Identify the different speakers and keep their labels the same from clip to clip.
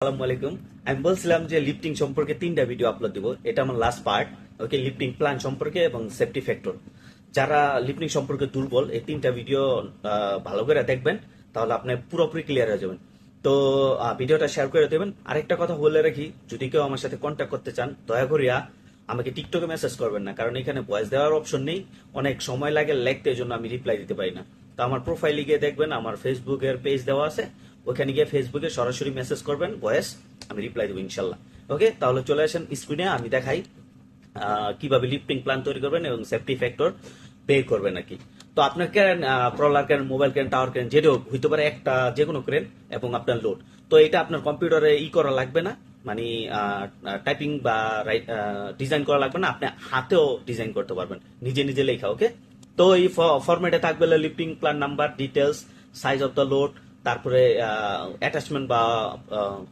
Speaker 1: আসসালামু আলাইকুম। আমি বলছিলাম যে লিফটিং সম্পর্কে 3টা ভিডিও আপলোড দিব, এটা আমার লাস্ট পার্ট। ওকে, লিফটিং প্ল্যান সম্পর্কে এবং সেফটি ফ্যাক্টর। যারা লিফটিং সম্পর্কে দুর্বল, এই 3টা ভিডিও ভালো করে দেখবেন, তাহলে আপনি পুরোপুরি ক্লিয়ার হয়ে যাবেন। তো ভিডিওটা শেয়ার করে দেবেন। আরেকটা কথা বলে রাখি, যদি কেউ আমার সাথে কন্ট্যাক্ট করতে চান, দয়া করিয়া আমাকে টিকটকে মেসেজ করবেন না, কারণ এখানে ভয়েস দেওয়ার অপশন নেই। অনেক সময় লাগে লিখতে, এই জন্য আমি রিপ্লাই দিতে পারি না। তো আমার প্রোফাইলে গিয়ে দেখবেন, আমার ফেসবুকের পেজ দেওয়া আছে, ওখানে গিয়ে ফেসবুকে সরাসরি মেসেজ করবেন, ভয়েস, আমি রিপ্লাই দেবো ইনশাল্লাহ। ওকে, তাহলে চলে আসেন স্ক্রিনে, আমি দেখাই কিভাবে লিফটিং প্ল্যান তৈরি করবেন এবং সেফটি ফ্যাক্টর বের করবেন আর কি। তো আপনার কেন ট্রলার কেন, মোবাইল কেন, টাওয়ার কেন, যেটাও হইতে পারে, একটা যে কোনো ক্রেন এবং আপনার লোড। তো এটা আপনার কম্পিউটারে করা লাগবে না, মানে টাইপিং বা ডিজাইন করা লাগবে না, আপনি হাতেও ডিজাইন করতে পারবেন, নিজে নিজে লেখা। ওকে, তো এই ফরম্যাটে থাকবে lifting plan number, details, size of the load, তারপরে অ্যাটাচমেন্ট বা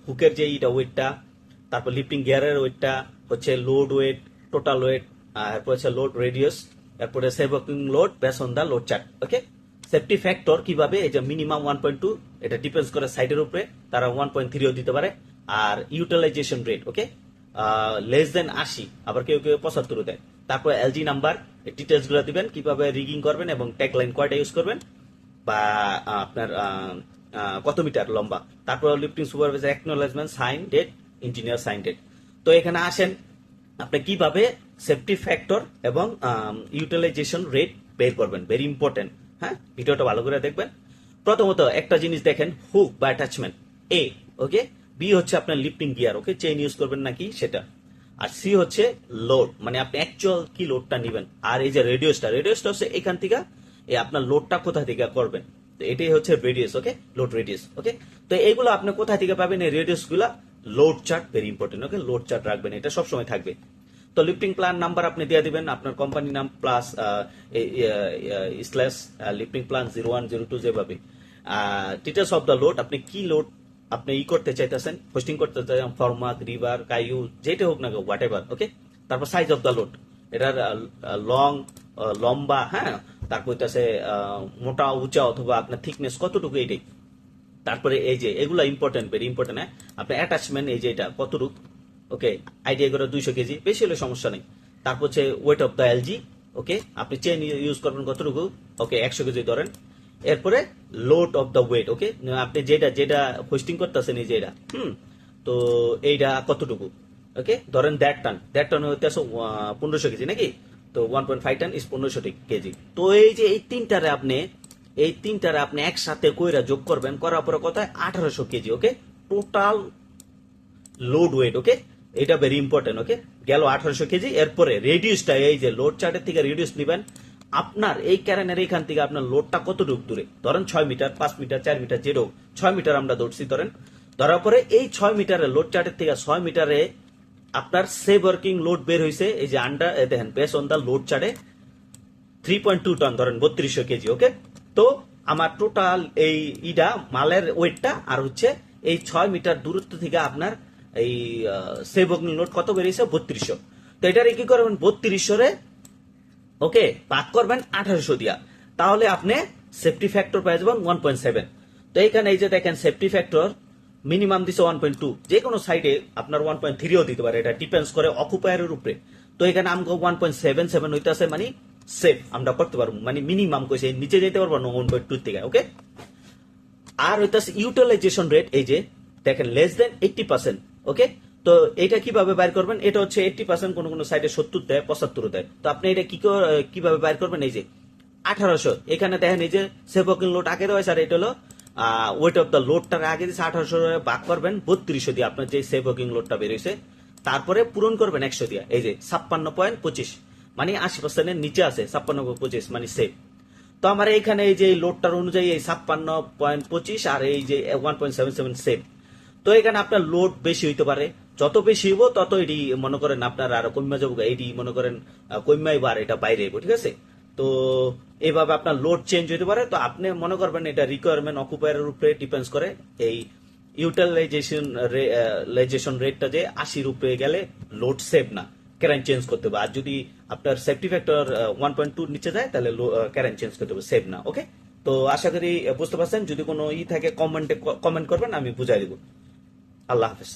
Speaker 1: হুকের যে ওয়েটটা, তারপর লিফটিং গিয়ারের ওয়েটটা, হচ্ছে লোড ওয়েট, টোটাল ওয়েট, এরপর হচ্ছে লোড রেডিয়াস, এরপরে saving load base on the load chart. Okay, safety factor কিভাবে, এই যে মিনিমাম 1.2, এটা ডিপেন্ডস করে সাইডের উপরে, তারা 1.3ও দিতে পারে। আর ইউটিলাইজেশন রেট, ওকে, লেস দেন 80, আবার কেউ কেউ 75 দেয়। তারপর এলজি নাম্বার, ডিটেলস গুলো দিবেন, কিভাবে রিগিং করবেন এবং ট্যাগ লাইন কয়টা ইউজ করবেন, বা আপনার কত মিটার লম্বা। তারপর lifting supervisor acknowledgement, sign date, engineer sign date. তো এখানে আসেন, আপনি কিভাবে সেফটি ফ্যাক্টর এবং ইউটিলাইজেশন রেট বের করবেন, ভেরি ইম্পর্টেন্ট। হ্যাঁ, ভিডিওটা ভালো করে দেখবেন। প্রথমত একটা জিনিস দেখেন, হুক বা অ্যাটাচমেন্ট, এ। ওকে, বি হচ্ছে আপনার লিফটিং গিয়ার, ওকে, চেইন ইউজ করবেন নাকি সেটা। আর সি হচ্ছে লোড, মানে আপনি অ্যাকচুয়াল কি লোডটা নেবেন। আর এই যে রেডিয়াসটা, রেডিয়াসটা হচ্ছে এখান থেকে এই আপনার লোডটা কোথা থেকে করবেন, তো এটাই হচ্ছে রেডিয়াস। ওকে, লোড রেডিয়াস। ওকে, তো এইগুলো আপনি কোথা থেকে পাবেন, এই রেডিয়াস গুলা, লোড চার্ট, ভেরি ইম্পর্টেন্ট। ওকে, লোড চার্ট রাখবেন, এটা সবসময় থাকবে। তো লিফটিং প্ল্যান নাম্বার আপনি দিয়ে দিবেন, আপনার কোম্পানি নাম প্লাস স্ল্যাশ লিফটিং প্ল্যান 0102, যেভাবে। ডিটেলস অফ দ্য লোড, আপনি কি লোড আপনি করতে চাইতেছেন, হোস্টিং করতে চাইছেন, ফরমাত, রিভার, কাইউ, যেটা হোক না হোয়াট এভার। ওকে, তারপর সাইজ অফ দ্য লোড, এটার লং, লম্বা, হ্যাঁ, তারপর হইতেছে মোটা, উঁচা, অথবা আপনার থিকনেস কতটুকু, এইটাই। তারপরে এই যে এগুলা ইম্পর্টেন্ট, ভেরি ইম্পর্টেন্ট। হ্যাঁ, আপনার অ্যাটাচমেন্ট, এই যে এটা কতটুকু, ওকে, আইডিয়া করে 200 কেজি, বেশি হলে সমস্যা নেই। তারপর হচ্ছে ওয়েট অফ দ্য এলজি, ওকে, আপনি চেন ইউজ করবেন কতটুকু, ওকে, 100 কেজি ধরেন। এরপরে লোড অফ দ্য ওয়েট, ওকে, আপনি যেটা যেটা হোস্টিং করতেছেন, এই যে এটা, তো এইটা কতটুকু, ওকে, ধরেন দ্যাট টান হইতে আসো 1500 কেজি নাকি, তো 1.5 টান ইজ 1500 কেজি। তো এই যে এই তিনটারে আপনি একসাথে কইরা যোগ করবেন, করার পরে কত হয়, 1800 কেজি। ওকে, টোটাল লোড ওয়েট। ওকে, এটা ভেরি ইম্পর্টেন্ট। ওকে, গেল 1800 কেজি। এরপরে রেডিউসটা, এই যে লোড চার্টের থেকে রেডিউস নিবেন, আপনার এই ক্যারেনের এইখান থেকে আপনার লোডটা কতটুকু দূরে, ধরেন 6 মিটার, 5 মিটার, 4 মিটার, যেটা 6 মিটার আমরা ধরছি ধরেন। ধরার পরে এই 6 মিটারের লোড চার্টের থেকে 6 মিটারে আপনার সেভ ওয়ার্কিং লোড বের হয়েছে, এই যে আন্ডার, দেখেন, বেস অন দা লোড চার্টে 3.2 টন, ধরেন 3200 কেজি। ওকে, তো আমার টোটাল এই মালের ওয়েটটা, আর হচ্ছে এই 6 মিটার দূরত্ব থেকে আপনার এই সেভ ওয়ার্কিং লোড কত বেরিয়েছে, 3200। তো এটারে কি করবেন, 3200 রে, ওকে, ভাগ করবেন 1800 দিয়া, তাহলে আপনি সেফটি ফ্যাক্টর পেয়ে যাবেন 1.7। তো এইখানে এই যে দেখেন, সেফটি ফ্যাক্টর মিনিমাম দিছে 1.2, যে কোনো সাইডে আপনার 1.3ও দিতে পারে, এটা ডিপেন্ডস করে অকুপায়ারের উপরে। তো এখানে আমগো 1.77 হইতেছে, মানে সেফ আমরা করতে পারবো, মানে মিনিমাম কইছে, নিচে যেতে পারবো না 1.2 থেকে। ওকে, আর হইতেছে ইউটিলাইজেশন রেট, এই যে দেখেন, লেস দেন 80%। ওকে, তো এটা কিভাবে বাইর করবেন, এটা হচ্ছে 80%, কোন কোন সাইডে 70 দেয়, 75 দেয়। তো আপনি এটা কিভাবে বাইর করবেন, এই যে 1800, এখানে দেখেন, এই যে সেভকিং লোড আগে দেওয়া, আর এটা হলো ওয়েট অফ দ্য লোডটার আগে দিচ্ছে 1800, ভাগ করবেন 3200 দিয়ে, আপনার যে সেভকিং লোডটা বেরোইছে, তারপরে পূরণ করবেন 100 দিয়ে, এই যে 56.25, মানে 80%-এর নিচে আছে, 56.25 মানে সেভ। তো আমার এইখানে এই যে লোডটার অনুযায়ী এই 56.25 আর এই যে 1.77 সেভ। তো এখানে আপনার লোড বেশি হইতে পারে, যত বেশি হইব তত এটি মনে করেন আপনার আরো কমে যাবো, এটি মনে করেন কমাইব, আর এটা বাইরে হইব, ঠিক আছে। তো এইভাবে আপনার লোড চেঞ্জ হইতে পারে। তো আপনি মনে করবেন এটা রিকোয়ারমেন্ট অকুপায়ারের উপরে ডিপেন্ডস করে। এই ইউটিলাইজেশন রেটটা যে 80-র উপরে গেলে লোড সেভ না, ক্যারেন্ট চেঞ্জ করতে হবে। আর যদি আপনার সেফটি ফ্যাক্টর 1.2 নিচে যায়, তাহলে ক্যারেন্ট চেঞ্জ করতে হবে, সেভ না। ওকে, তো আশা করি বুঝতে পারছেন। যদি কোনো থাকে কমেন্ট করবেন, আমি বুঝাই দিব। আল্লাহ হাফেজ।